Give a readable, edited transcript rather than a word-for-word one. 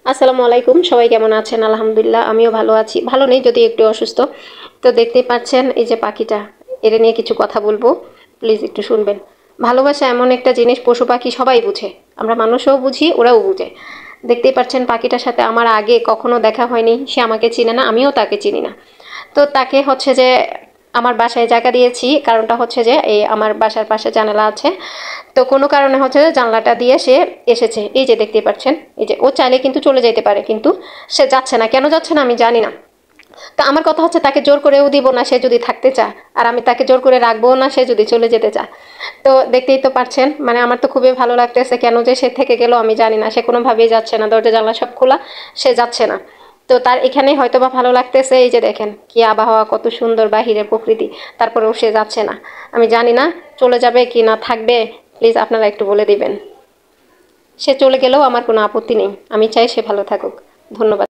আসসালামু আলাইকুম, সবাই কেমন আছেন? আলহামদুলিল্লাহ আমিও ভালো আছি। ভালো নেই, যদি একটু অসুস্থ। তো দেখতেই পাচ্ছেন এই যে পাখিটা, এর নিয়ে কিছু কথা বলবো, প্লিজ একটু শুনবেন। ভালোবাসা এমন একটা জিনিস, পশু পাখি সবাই বুঝে, আমরা মানুষও বুঝি, ওরাও বুঝে। দেখতেই পাচ্ছেন পাখিটার সাথে আমার আগে কখনো দেখা হয়নি, সে আমাকে চিনে না, আমিও তাকে চিনি না। তো তাকে হচ্ছে যে আমার বাসায় জায়গা দিয়েছি, কারণটা হচ্ছে যে এই আমার বাসার পাশে জানালা আছে। তো কোনো কারণে হচ্ছে যে জানলাটা দিয়ে সে এসেছে, এই যে দেখতেই পাচ্ছেন। এই যে ও চাইলে কিন্তু চলে যেতে পারে, কিন্তু সে যাচ্ছে না। কেন যাচ্ছে না আমি জানি না। তো আমার কথা হচ্ছে তাকে জোর করেও দিব না সে যদি থাকতে চায়, আর আমি তাকে জোর করে রাখবও না সে যদি চলে যেতে চায়। তো দেখতেই তো পারছেন, মানে আমার তো খুবই ভালো লাগতেছে। কেন যে সে থেকে গেল আমি জানি না, সে কোনোভাবেই যাচ্ছে না, দরজা জানলা সব খোলা, সে যাচ্ছে না। তো তার এখানেই হয়তো বা ভালো লাগতেছে। এই যে দেখেন কি আবহাওয়া, কত সুন্দর বাহিরের প্রকৃতি, তারপরেও সে যাচ্ছে না। আমি জানি না চলে যাবে কি না থাকবে, প্লিজ আপনারা একটু বলে দিবেন। সে চলে গেলেও আমার কোনো আপত্তি নেই, আমি চাই সে ভালো থাকুক। ধন্যবাদ।